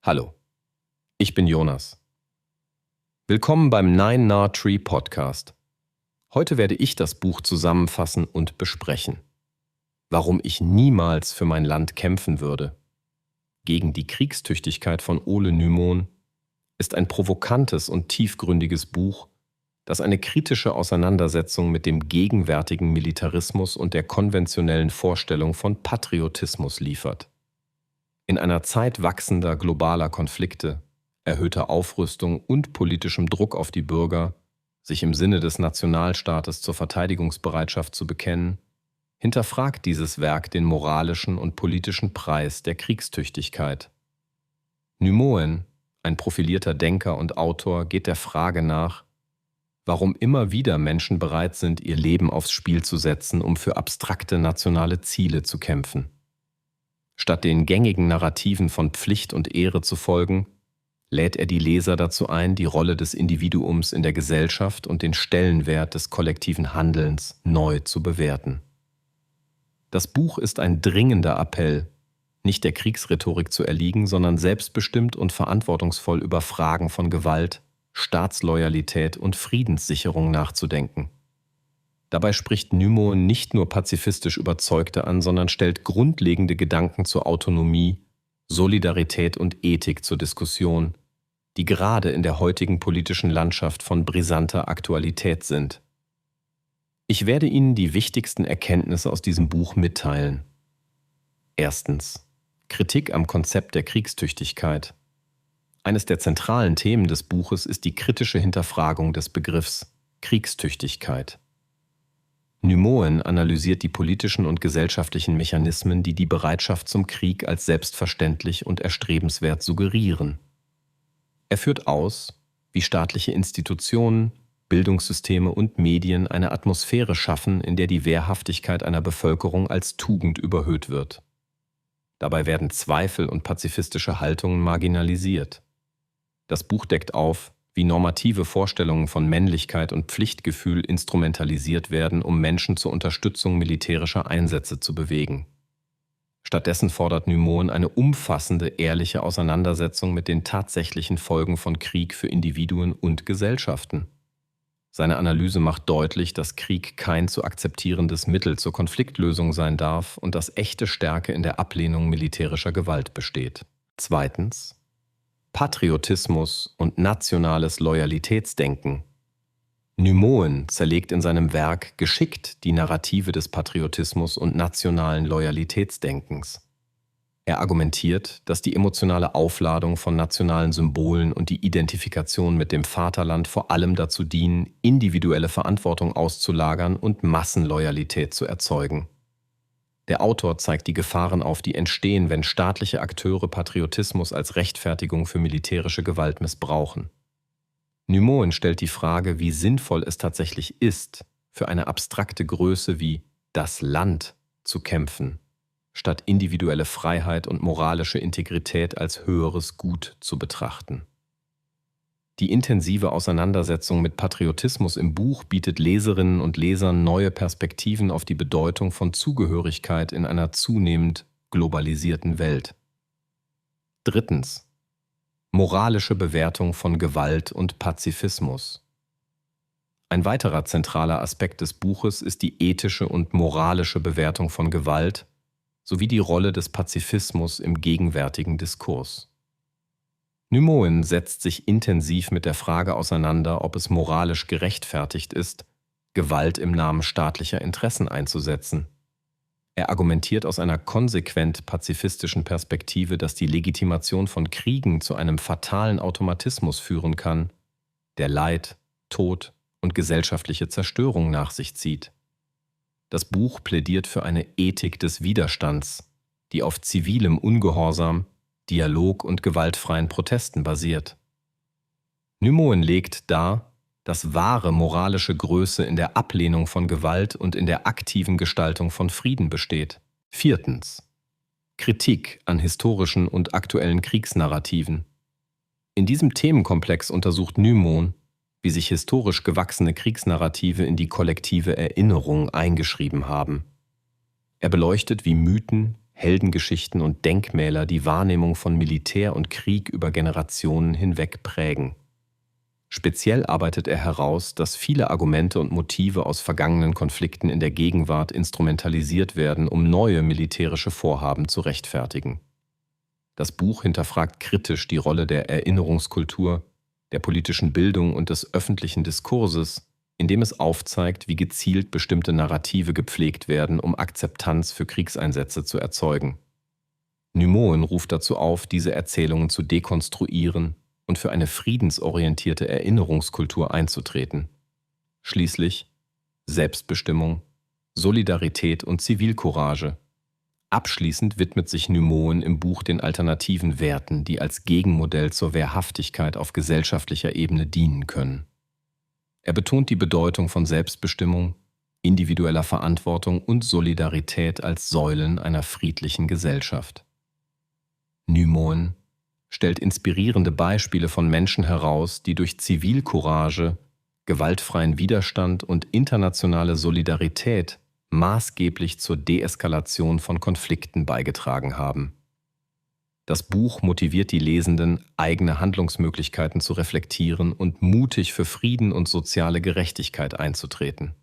Hallo, ich bin Jonas. Willkommen beim Nine Nah Tree Podcast. Heute werde ich das Buch zusammenfassen und besprechen. Warum ich niemals für mein Land kämpfen würde. Gegen die Kriegstüchtigkeit von Ole Nymon ist ein provokantes und tiefgründiges Buch, das eine kritische Auseinandersetzung mit dem gegenwärtigen Militarismus und der konventionellen Vorstellung von Patriotismus liefert. In einer Zeit wachsender globaler Konflikte, erhöhter Aufrüstung und politischem Druck auf die Bürger, sich im Sinne des Nationalstaates zur Verteidigungsbereitschaft zu bekennen, hinterfragt dieses Werk den moralischen und politischen Preis der Kriegstüchtigkeit. Nymon, ein profilierter Denker und Autor, geht der Frage nach, warum immer wieder Menschen bereit sind, ihr Leben aufs Spiel zu setzen, um für abstrakte nationale Ziele zu kämpfen. Statt den gängigen Narrativen von Pflicht und Ehre zu folgen, lädt er die Leser dazu ein, die Rolle des Individuums in der Gesellschaft und den Stellenwert des kollektiven Handelns neu zu bewerten. Das Buch ist ein dringender Appell, nicht der Kriegsrhetorik zu erliegen, sondern selbstbestimmt und verantwortungsvoll über Fragen von Gewalt, Staatsloyalität und Friedenssicherung nachzudenken. Dabei spricht Nymon nicht nur pazifistisch Überzeugte an, sondern stellt grundlegende Gedanken zur Autonomie, Solidarität und Ethik zur Diskussion, die gerade in der heutigen politischen Landschaft von brisanter Aktualität sind. Ich werde Ihnen die wichtigsten Erkenntnisse aus diesem Buch mitteilen. Erstens. Kritik am Konzept der Kriegstüchtigkeit. Eines der zentralen Themen des Buches ist die kritische Hinterfragung des Begriffs Kriegstüchtigkeit. Nymon analysiert die politischen und gesellschaftlichen Mechanismen, die die Bereitschaft zum Krieg als selbstverständlich und erstrebenswert suggerieren. Er führt aus, wie staatliche Institutionen, Bildungssysteme und Medien eine Atmosphäre schaffen, in der die Wehrhaftigkeit einer Bevölkerung als Tugend überhöht wird. Dabei werden Zweifel und pazifistische Haltungen marginalisiert. Das Buch deckt auf, wie normative Vorstellungen von Männlichkeit und Pflichtgefühl instrumentalisiert werden, um Menschen zur Unterstützung militärischer Einsätze zu bewegen. Stattdessen fordert Nymon eine umfassende, ehrliche Auseinandersetzung mit den tatsächlichen Folgen von Krieg für Individuen und Gesellschaften. Seine Analyse macht deutlich, dass Krieg kein zu akzeptierendes Mittel zur Konfliktlösung sein darf und dass echte Stärke in der Ablehnung militärischer Gewalt besteht. Zweitens. Patriotismus und nationales Loyalitätsdenken. Nymon zerlegt in seinem Werk geschickt die Narrative des Patriotismus und nationalen Loyalitätsdenkens. Er argumentiert, dass die emotionale Aufladung von nationalen Symbolen und die Identifikation mit dem Vaterland vor allem dazu dienen, individuelle Verantwortung auszulagern und Massenloyalität zu erzeugen. Der Autor zeigt die Gefahren auf, die entstehen, wenn staatliche Akteure Patriotismus als Rechtfertigung für militärische Gewalt missbrauchen. Nymon stellt die Frage, wie sinnvoll es tatsächlich ist, für eine abstrakte Größe wie das Land zu kämpfen, statt individuelle Freiheit und moralische Integrität als höheres Gut zu betrachten. Die intensive Auseinandersetzung mit Patriotismus im Buch bietet Leserinnen und Lesern neue Perspektiven auf die Bedeutung von Zugehörigkeit in einer zunehmend globalisierten Welt. Drittens. Moralische Bewertung von Gewalt und Pazifismus. Ein weiterer zentraler Aspekt des Buches ist die ethische und moralische Bewertung von Gewalt sowie die Rolle des Pazifismus im gegenwärtigen Diskurs. Nymon setzt sich intensiv mit der Frage auseinander, ob es moralisch gerechtfertigt ist, Gewalt im Namen staatlicher Interessen einzusetzen. Er argumentiert aus einer konsequent pazifistischen Perspektive, dass die Legitimation von Kriegen zu einem fatalen Automatismus führen kann, der Leid, Tod und gesellschaftliche Zerstörung nach sich zieht. Das Buch plädiert für eine Ethik des Widerstands, die auf zivilem Ungehorsam, Dialog und gewaltfreien Protesten basiert. Nymon legt dar, dass wahre moralische Größe in der Ablehnung von Gewalt und in der aktiven Gestaltung von Frieden besteht. Viertens. Kritik an historischen und aktuellen Kriegsnarrativen. In diesem Themenkomplex untersucht Nymon, wie sich historisch gewachsene Kriegsnarrative in die kollektive Erinnerung eingeschrieben haben. Er beleuchtet, wie Mythen, Heldengeschichten und Denkmäler die Wahrnehmung von Militär und Krieg über Generationen hinweg prägen. Speziell arbeitet er heraus, dass viele Argumente und Motive aus vergangenen Konflikten in der Gegenwart instrumentalisiert werden, um neue militärische Vorhaben zu rechtfertigen. Das Buch hinterfragt kritisch die Rolle der Erinnerungskultur, der politischen Bildung und des öffentlichen Diskurses, indem es aufzeigt, wie gezielt bestimmte Narrative gepflegt werden, um Akzeptanz für Kriegseinsätze zu erzeugen. Numoen ruft dazu auf, diese Erzählungen zu dekonstruieren und für eine friedensorientierte Erinnerungskultur einzutreten. Schließlich Selbstbestimmung, Solidarität und Zivilcourage. Abschließend widmet sich Numoen im Buch den alternativen Werten, die als Gegenmodell zur Wehrhaftigkeit auf gesellschaftlicher Ebene dienen können. Er betont die Bedeutung von Selbstbestimmung, individueller Verantwortung und Solidarität als Säulen einer friedlichen Gesellschaft. Numoen stellt inspirierende Beispiele von Menschen heraus, die durch Zivilcourage, gewaltfreien Widerstand und internationale Solidarität maßgeblich zur Deeskalation von Konflikten beigetragen haben. Das Buch motiviert die Lesenden, eigene Handlungsmöglichkeiten zu reflektieren und mutig für Frieden und soziale Gerechtigkeit einzutreten.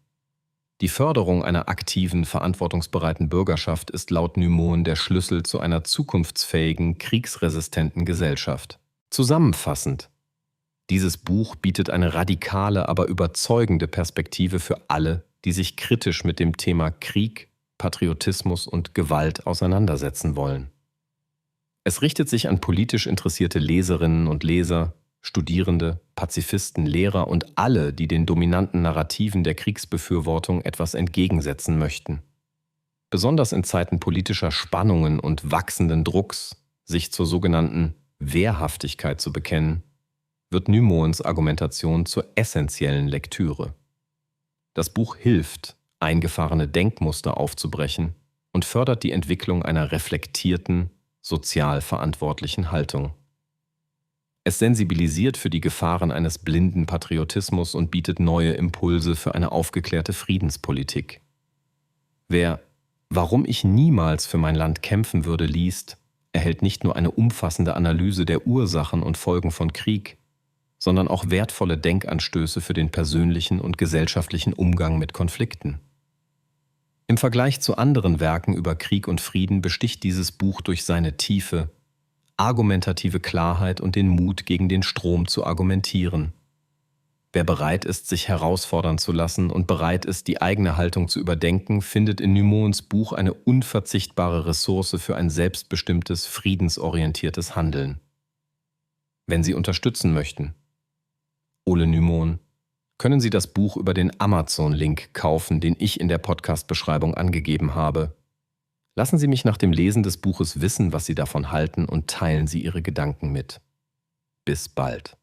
Die Förderung einer aktiven, verantwortungsbereiten Bürgerschaft ist laut Numoen der Schlüssel zu einer zukunftsfähigen, kriegsresistenten Gesellschaft. Zusammenfassend: Dieses Buch bietet eine radikale, aber überzeugende Perspektive für alle, die sich kritisch mit dem Thema Krieg, Patriotismus und Gewalt auseinandersetzen wollen. Es richtet sich an politisch interessierte Leserinnen und Leser, Studierende, Pazifisten, Lehrer und alle, die den dominanten Narrativen der Kriegsbefürwortung etwas entgegensetzen möchten. Besonders in Zeiten politischer Spannungen und wachsenden Drucks, sich zur sogenannten Wehrhaftigkeit zu bekennen, wird Numoens Argumentation zur essentiellen Lektüre. Das Buch hilft, eingefahrene Denkmuster aufzubrechen und fördert die Entwicklung einer reflektierten, sozial verantwortlichen Haltung. Es sensibilisiert für die Gefahren eines blinden Patriotismus und bietet neue Impulse für eine aufgeklärte Friedenspolitik. Wer »Warum ich niemals für mein Land kämpfen würde« liest, erhält nicht nur eine umfassende Analyse der Ursachen und Folgen von Krieg, sondern auch wertvolle Denkanstöße für den persönlichen und gesellschaftlichen Umgang mit Konflikten. Im Vergleich zu anderen Werken über Krieg und Frieden besticht dieses Buch durch seine Tiefe, argumentative Klarheit und den Mut, gegen den Strom zu argumentieren. Wer bereit ist, sich herausfordern zu lassen und bereit ist, die eigene Haltung zu überdenken, findet in Numoens Buch eine unverzichtbare Ressource für ein selbstbestimmtes, friedensorientiertes Handeln. Wenn Sie unterstützen möchten, Ole Numoen, können Sie das Buch über den Amazon-Link kaufen, den ich in der Podcast-Beschreibung angegeben habe. Lassen Sie mich nach dem Lesen des Buches wissen, was Sie davon halten, und teilen Sie Ihre Gedanken mit. Bis bald.